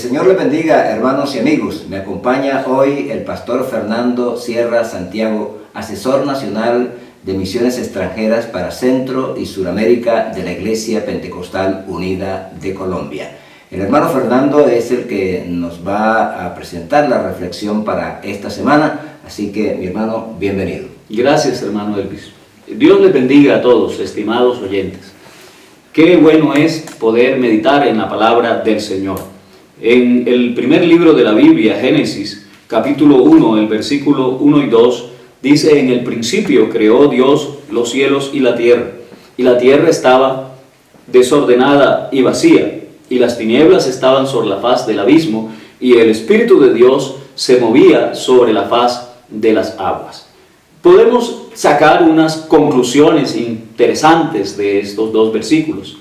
Señor le bendiga, hermanos y amigos. Me acompaña hoy el pastor Fernando Sierra Santiago, asesor nacional de misiones extranjeras para Centro y Suramérica de la Iglesia Pentecostal Unida de Colombia. El hermano Fernando es el que nos va a presentar la reflexión para esta semana, así que mi hermano, bienvenido. Gracias, hermano Elvis. Dios les bendiga a todos, estimados oyentes. Qué bueno es poder meditar en la palabra del Señor. En el primer libro de la Biblia, Génesis, capítulo 1, el versículo 1 y 2, dice: en el principio creó Dios los cielos y la tierra estaba desordenada y vacía, y las tinieblas estaban sobre la faz del abismo, y el Espíritu de Dios se movía sobre la faz de las aguas. Podemos sacar unas conclusiones interesantes de estos dos versículos.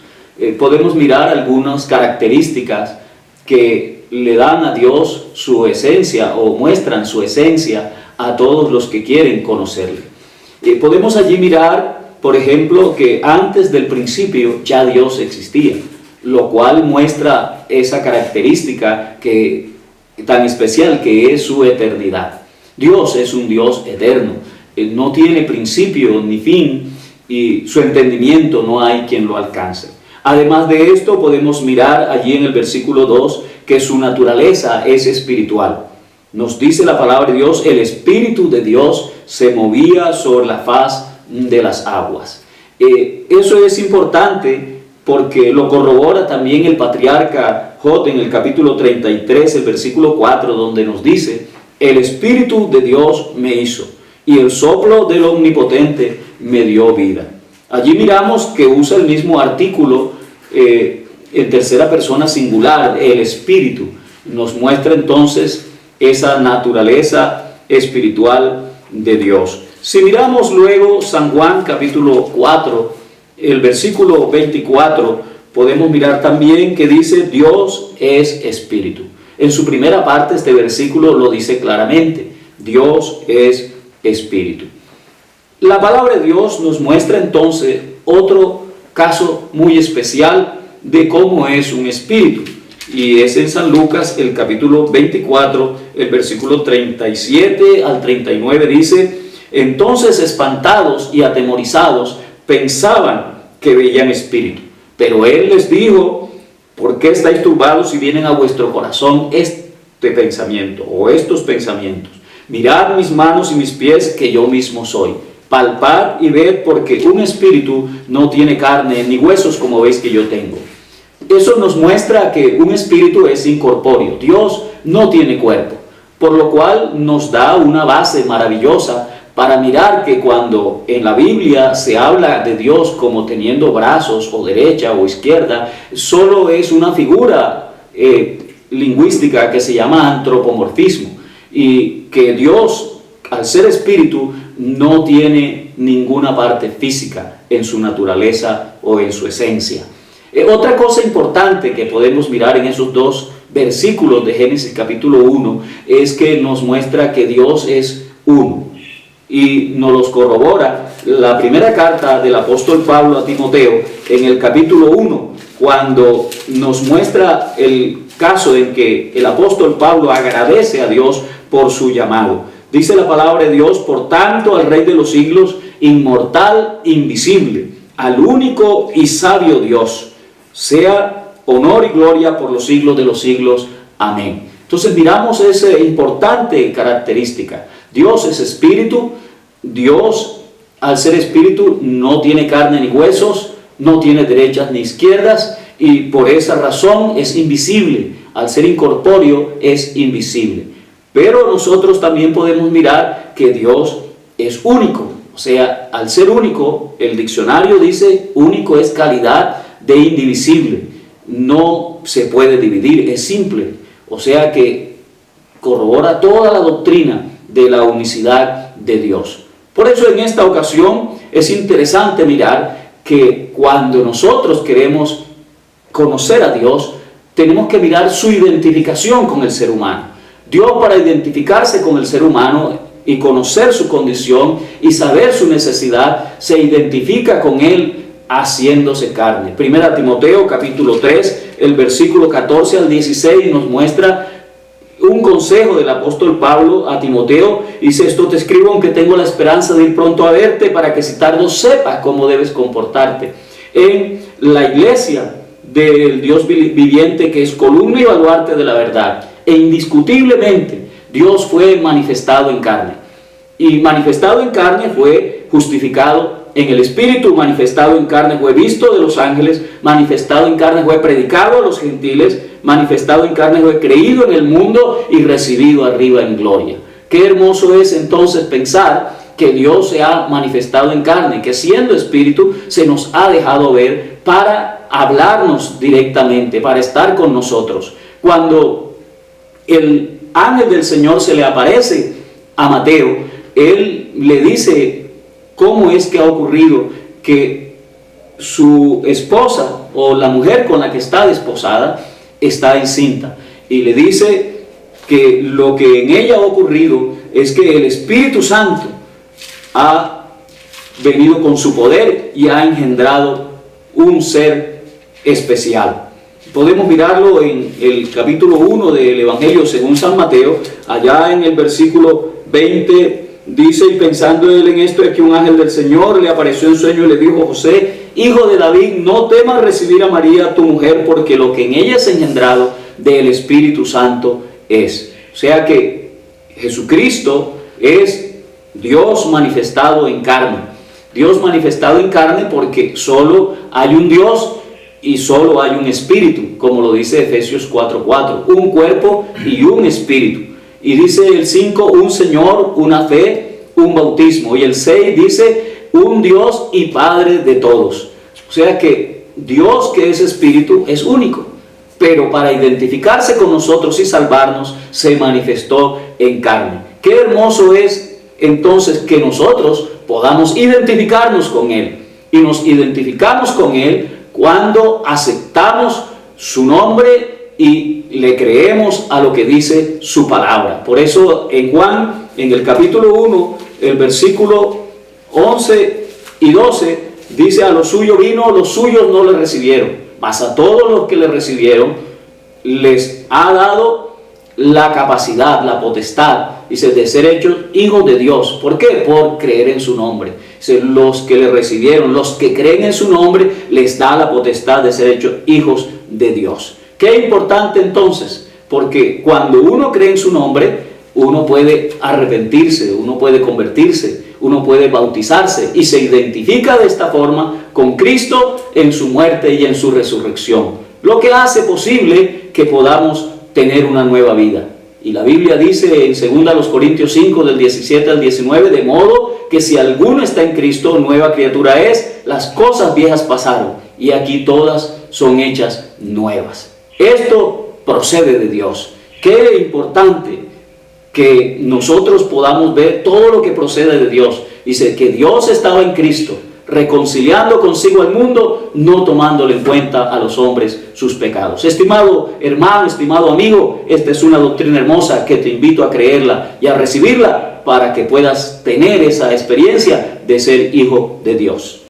Podemos mirar algunas características que le dan a Dios su esencia o muestran su esencia a todos los que quieren conocerle. Podemos allí mirar, por ejemplo, que antes del principio ya Dios existía, lo cual muestra esa característica tan especial que es su eternidad. Dios es un Dios eterno, no tiene principio ni fin, y su entendimiento no hay quien lo alcance. Además de esto, podemos mirar allí en el versículo 2 que su naturaleza es espiritual. Nos dice la palabra de Dios: el Espíritu de Dios se movía sobre la faz de las aguas. Eso es importante porque lo corrobora también el patriarca Job en el capítulo 33, el versículo 4, donde nos dice: el Espíritu de Dios me hizo, y el soplo del Omnipotente me dio vida. Allí miramos que usa el mismo artículo en tercera persona singular, el Espíritu. Nos muestra entonces esa naturaleza espiritual de Dios. Si miramos luego San Juan capítulo 4, el versículo 24, podemos mirar también que dice: Dios es Espíritu. En su primera parte este versículo lo dice claramente: Dios es Espíritu. La palabra de Dios nos muestra entonces otro caso muy especial de cómo es un espíritu, y es en San Lucas el capítulo 24, el versículo 37 al 39, dice: entonces espantados y atemorizados pensaban que veían espíritu, pero él les dijo: ¿por qué estáis turbados y vienen a vuestro corazón este pensamiento o estos pensamientos? Mirad mis manos y mis pies, que yo mismo soy. Palpad y ved, porque un espíritu no tiene carne ni huesos como veis que yo tengo. Eso nos muestra que un espíritu es incorpóreo. Dios no tiene cuerpo, por lo cual nos da una base maravillosa para mirar que cuando en la Biblia se habla de Dios como teniendo brazos o derecha o izquierda, solo es una figura lingüística que se llama antropomorfismo, y que Dios, al ser espíritu, no tiene ninguna parte física en su naturaleza o en su esencia. Otra cosa importante que podemos mirar en esos dos versículos de Génesis capítulo 1 es que nos muestra que Dios es uno, y nos los corrobora la primera carta del apóstol Pablo a Timoteo en el capítulo 1, cuando nos muestra el caso en que el apóstol Pablo agradece a Dios por su llamado. Dice la palabra de Dios: por tanto, al Rey de los siglos, inmortal, invisible, al único y sabio Dios, sea honor y gloria por los siglos de los siglos. Amén. Entonces miramos esa importante característica. Dios es espíritu. Dios, al ser espíritu, no tiene carne ni huesos, no tiene derechas ni izquierdas, y por esa razón es invisible. Al ser incorpóreo es invisible. Pero nosotros también podemos mirar que Dios es único. O sea, al ser único, el diccionario dice: único es calidad de indivisible. No se puede dividir, es simple. O sea que corrobora toda la doctrina de la unicidad de Dios. Por eso en esta ocasión es interesante mirar que cuando nosotros queremos conocer a Dios, tenemos que mirar su identificación con el ser humano. Dios, para identificarse con el ser humano y conocer su condición y saber su necesidad, se identifica con él haciéndose carne. Primera Timoteo capítulo 3, el versículo 14 al 16 nos muestra un consejo del apóstol Pablo a Timoteo. Dice: esto te escribo aunque tengo la esperanza de ir pronto a verte, para que si tardo sepas cómo debes comportarte en la iglesia del Dios viviente, que es columna y baluarte de la verdad. E indiscutiblemente Dios fue manifestado en carne, y manifestado en carne fue justificado en el Espíritu, manifestado en carne fue visto de los ángeles, manifestado en carne fue predicado a los gentiles, manifestado en carne fue creído en el mundo y recibido arriba en gloria. Qué hermoso es entonces pensar que Dios se ha manifestado en carne, que siendo Espíritu se nos ha dejado ver para hablarnos directamente, para estar con nosotros. Cuando el ángel del Señor se le aparece a Mateo, él le dice cómo es que ha ocurrido que su esposa o la mujer con la que está desposada está encinta, y le dice que lo que en ella ha ocurrido es que el Espíritu Santo ha venido con su poder y ha engendrado un ser especial. Podemos mirarlo en el capítulo 1 del Evangelio según San Mateo, allá en el versículo 20, dice: y pensando él en esto, es que un ángel del Señor le apareció en sueño y le dijo: José, hijo de David, no temas recibir a María tu mujer, porque lo que en ella es engendrado del Espíritu Santo es. O sea que Jesucristo es Dios manifestado en carne. Dios manifestado en carne porque solo hay un Dios y solo hay un Espíritu, como lo dice Efesios 4:4, un cuerpo y un Espíritu. Y dice el 5, un Señor, una fe, un bautismo. Y el 6 dice, un Dios y Padre de todos. O sea que Dios, que es Espíritu, es único, pero para identificarse con nosotros y salvarnos, se manifestó en carne. Qué hermoso es entonces que nosotros podamos identificarnos con Él. Y nos identificamos con Él cuando aceptamos su nombre y le creemos a lo que dice su palabra. Por eso en Juan, en el capítulo 1, el versículo 11 y 12, dice: a los suyos vino, los suyos no le recibieron, mas a todos los que le recibieron les ha dado la capacidad, la potestad, dice, de ser hechos hijos de Dios. ¿Por qué? Por creer en su nombre. Dice, los que le recibieron, los que creen en su nombre, les da la potestad de ser hechos hijos de Dios. Qué importante entonces, porque cuando uno cree en su nombre, uno puede arrepentirse, uno puede convertirse, uno puede bautizarse y se identifica de esta forma con Cristo en su muerte y en su resurrección, lo que hace posible que podamos tener una nueva vida. Y la Biblia dice en 2 Corintios 5 del 17 al 19, de modo que si alguno está en Cristo, nueva criatura es, las cosas viejas pasaron y aquí todas son hechas nuevas. Esto procede de Dios. Qué importante que nosotros podamos ver todo lo que procede de Dios. Dice que Dios estaba en Cristo, reconciliando consigo al mundo, no tomándole en cuenta a los hombres sus pecados. Estimado hermano, estimado amigo, esta es una doctrina hermosa que te invito a creerla y a recibirla para que puedas tener esa experiencia de ser hijo de Dios.